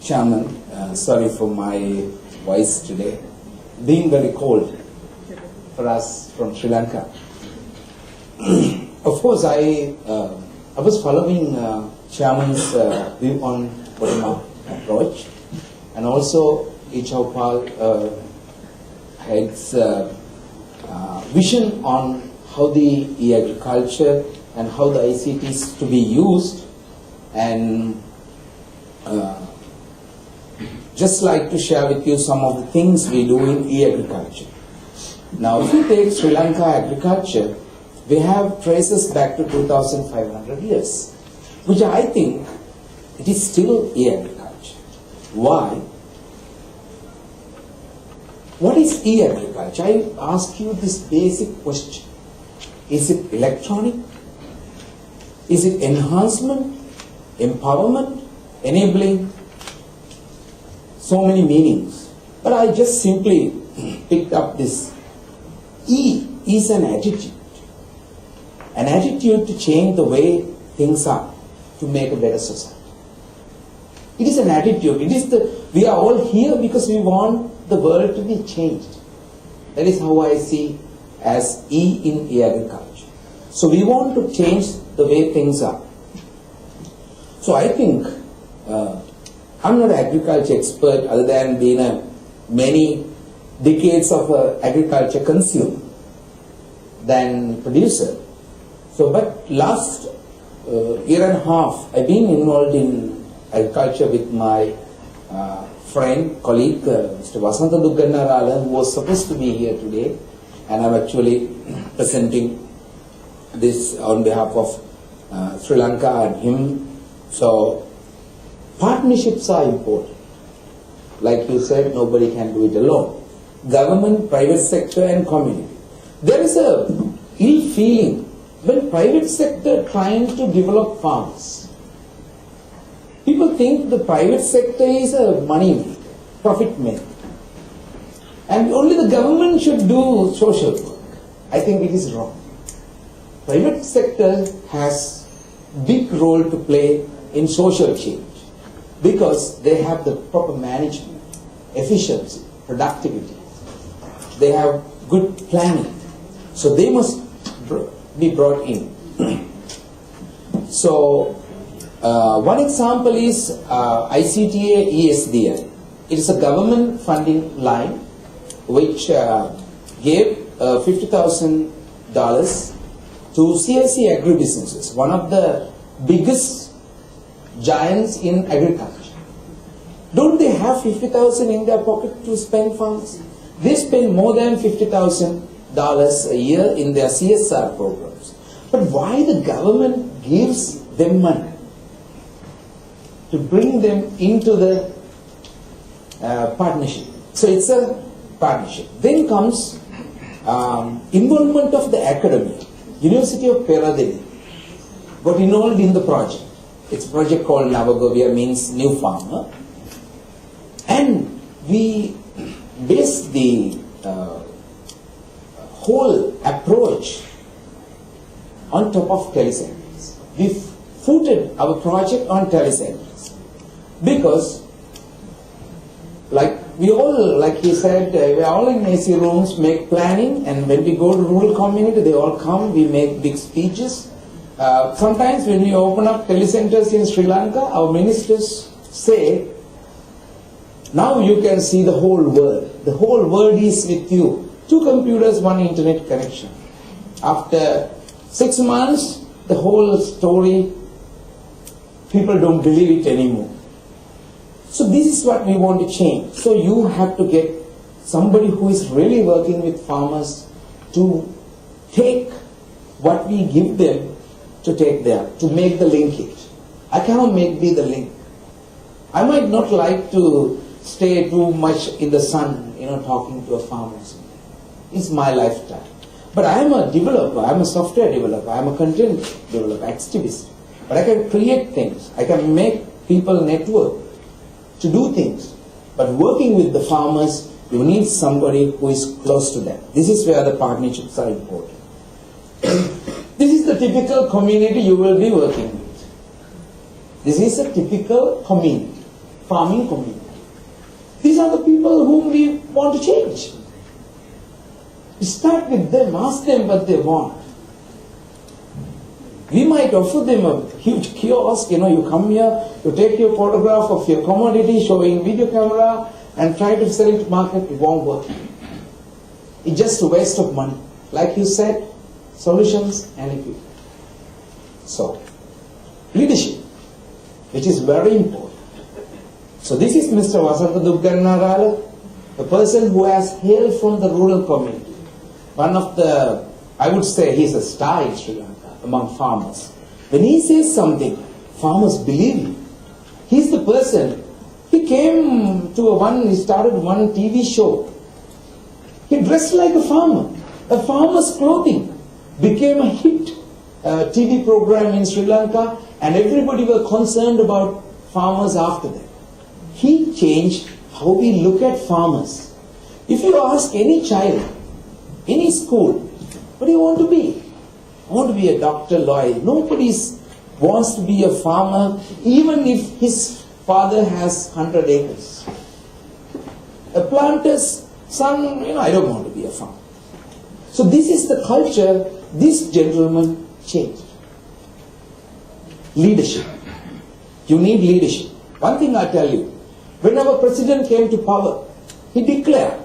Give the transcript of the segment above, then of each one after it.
Chairman, sorry for my voice today. Being very cold for us from Sri Lanka. Of course, I was following Chairman's view on bottom-up approach, and also Ichaupal head's vision on how the e-agriculture and how the ICT is to be used, and just like to share with you some of the things we do in e-agriculture. Now, if you take Sri Lanka agriculture, we have traces back to 2,500 years, which I think it is still e-agriculture. Why? What is e-agriculture? I ask you this basic question. Is it electronic? Is it enhancement, empowerment, enabling? So many meanings. But I just simply picked up this. E is an attitude. An attitude to change the way things are, to make a better society. It is an attitude. It is we are all here because we want the world to be changed. That is how I see as E in e-agriculture. So we want to change the way things are. So I think, I'm not an agriculture expert other than being many decades of agriculture consumer than producer. So, but last year and a half, I've been involved in agriculture with my friend, colleague, Mr. Vasanta Dugganarala, who was supposed to be here today, and I'm actually presenting this on behalf of Sri Lanka and him. So, partnerships are important. Like you said, nobody can do it alone. Government, private sector and community. There is a ill feeling when private sector trying to develop farmers. People think the private sector is a money maker, profit maker. And only the government should do social work. I think it is wrong. Private sector has big role to play in social change, because they have the proper management, efficiency, productivity. They have good planning. So they must be brought in. So one example is ICTA ESDI. It is a government funding line which gave $50,000 to CIC agribusinesses, one of the biggest giants in agriculture. Don't they have 50,000 in their pocket to spend farmers? They spend more than $50,000 a year in their CSR programs. But why the government gives them money? To bring them into the partnership. So it's a partnership. Then comes involvement of the academy. University of Peradeniya got involved in the project. It's a project called Navagovia, means new farmer. And we based the whole approach on top of telecentres. We footed our project on telecentres because, like we all, like he said, we are all in AC rooms, make planning, and when we go to rural community, they all come, we make big speeches. Sometimes when we open up telecentres in Sri Lanka, our ministers say, now you can see the whole world. The whole world is with you. 2 computers, 1 internet connection. After 6 months, the whole story, people don't believe it anymore. So this is what we want to change. So you have to get somebody who is really working with farmers to take what we give them to take there, to make the linkage. I cannot be the link. I might not like to stay too much in the sun, talking to a farmer. It's my lifestyle. But I am a developer, I am a software developer, I am a content developer, activist. But I can create things. I can make people network to do things. But working with the farmers, you need somebody who is close to them. This is where the partnerships are important. This is the typical community you will be working with. This is a typical community. farming community. These are the people whom we want to change. Start with them, ask them what they want. We might offer them a huge kiosk, you come here, you take your photograph of your commodity showing video camera and try to sell it to market, it won't work. It's just a waste of money. Like you said, solutions and equipment. So, leadership, which is very important. So this is Mr. Vasanta Dugganarala, the person who has hailed from the rural community. One of the, I would say he's a star in Sri Lanka among farmers. When he says something, farmers believe him. He's the person, he came to he started one TV show. He dressed like a farmer. A farmer's clothing became a hit TV program in Sri Lanka, and everybody were concerned about farmers after that. He changed how we look at farmers. If you ask any child, any school, what do you want to be? I want to be a doctor, lawyer. Nobody wants to be a farmer, even if his father has 100 acres. A planter's son, I don't want to be a farmer. So this is the culture this gentleman changed. Leadership. You need leadership. One thing I tell you, when our president came to power, he declared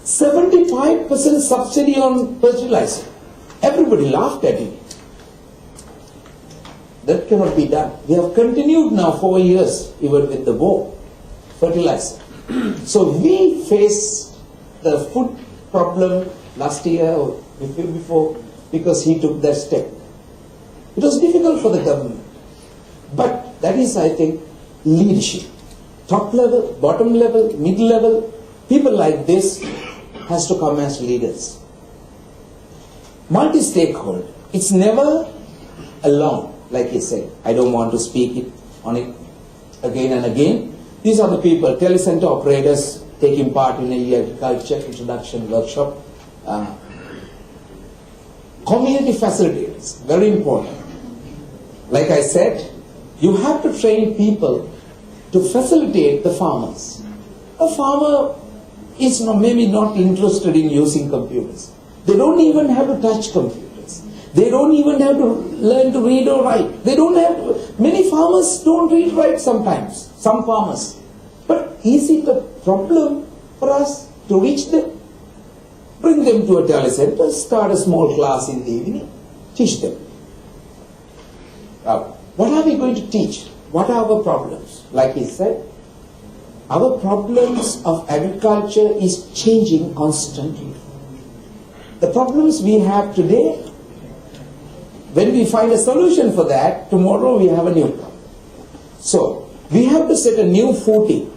75% subsidy on fertilizer. Everybody laughed at him. That cannot be done. We have continued now 4 years, even with the war, fertilizer. So we face the food problem last year or before because he took that step. It was difficult for the government. But that is, I think, leadership. Top level, bottom level, mid level, people like this has to come as leaders. Multi-stakeholder. It's never alone, like he said. I don't want to speak on it again and again. These are the people, telecenter operators taking part in a agriculture introduction workshop. Community facilitators, very important. Like I said, you have to train people to facilitate the farmers. A farmer is maybe not interested in using computers. They don't even have to touch computers. They don't even have to learn to read or write. They don't have to, many farmers don't read write sometimes, some farmers. But is it a problem for us to reach them? Bring them to a telecenter, start a small class in the evening, teach them. What are we going to teach? What are our problems? Like he said, our problems of agriculture is changing constantly. The problems we have today, when we find a solution for that, tomorrow we have a new problem. So, we have to set a new footing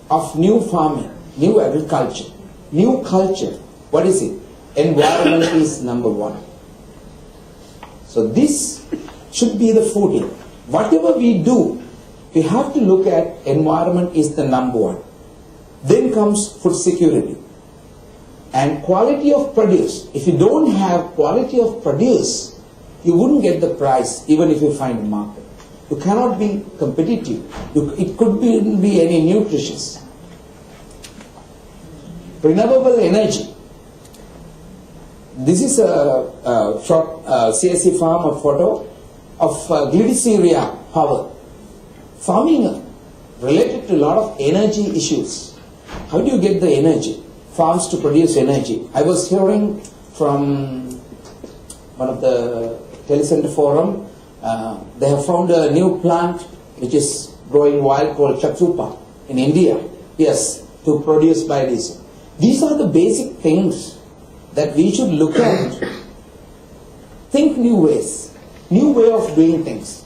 of new farming, new agriculture, new culture. What is it? Environment is number one. So this should be the footing. Whatever we do, we have to look at environment is the number one. Then comes food security. And quality of produce. If you don't have quality of produce, you wouldn't get the price even if you find a market. You cannot be competitive. It could be any nutritious. Renewable energy. This is a short CSC farm, a photo of Glyceria power. Farming related to a lot of energy issues. How do you get the energy? Farms to produce energy. I was hearing from one of the telecenter forum, they have found a new plant which is growing wild called Chatrupa in India. Yes, to produce biodiesel. These are the basic things that we should look at. Think new ways, new way of doing things.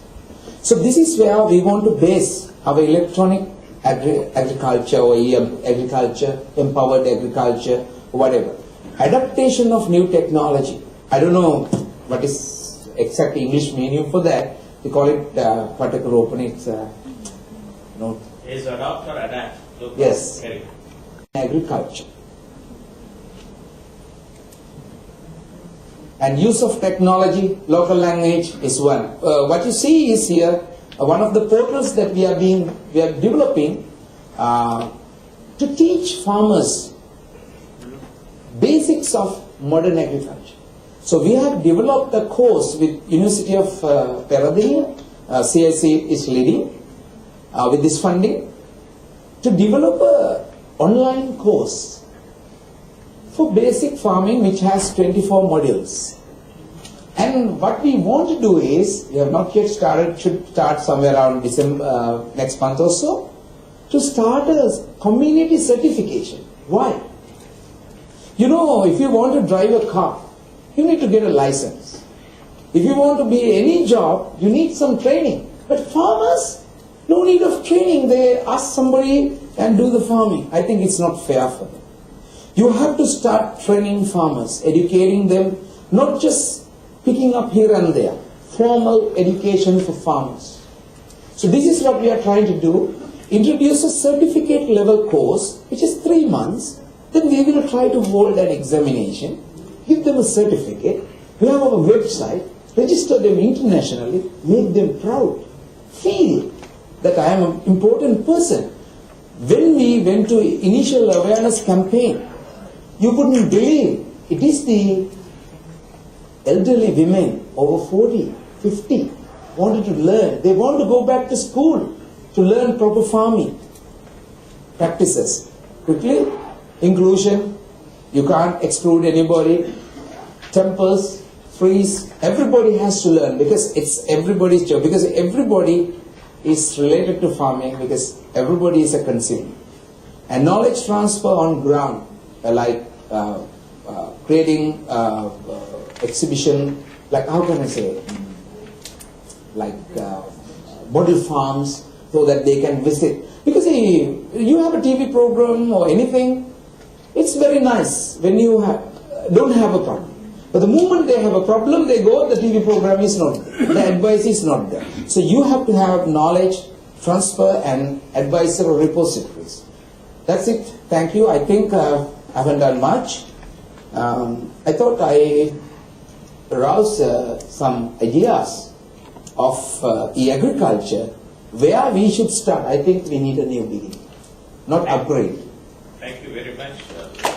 So this is where we want to base our electronic agriculture or agriculture, empowered agriculture, whatever. Adaptation of new technology. I don't know what is exact English meaning for that. We call it it's is adopt or adapt. Yes. Agriculture. And use of technology, local language is one. What you see is here, one of the portals that we are developing to teach farmers basics of modern agriculture. So we have developed a course with University of Peradeniya, CIC is leading with this funding, to develop a online course for basic farming which has 24 modules. And what we want to do is, we have not yet started, should start somewhere around December next month or so, to start a community certification. Why? You know, if you want to drive a car, you need to get a license. If you want to be any job, you need some training. But farmers, no need of training. They ask somebody and do the farming. I think it's not fair for them. You have to start training farmers, educating them, not just picking up here and there. Formal education for farmers. So this is what we are trying to do. Introduce a certificate level course, which is 3 months. Then we will try to hold an examination, give them a certificate. We have our website, register them internationally, make them proud. Feel that I am an important person. When we went to initial awareness campaign, you couldn't believe it is the elderly women over 40, 50 wanted to learn. They want to go back to school to learn proper farming practices. Quickly, inclusion, you can't exclude anybody. Temples, freeze, everybody has to learn because it's everybody's job. Because everybody is related to farming because everybody is a consumer. And knowledge transfer on ground, like creating exhibition, like how can I say, like model farms so that they can visit. Because you have a TV program or anything, it's very nice when you don't have a problem. But the moment they have a problem, they go, the TV program is not there, the advice is not there. So you have to have knowledge transfer and advisor repositories. That's it. Thank you. I think I haven't done much. I thought I aroused some ideas of e-agriculture, where we should start. I think we need a new beginning, not upgrade. Thank you very much.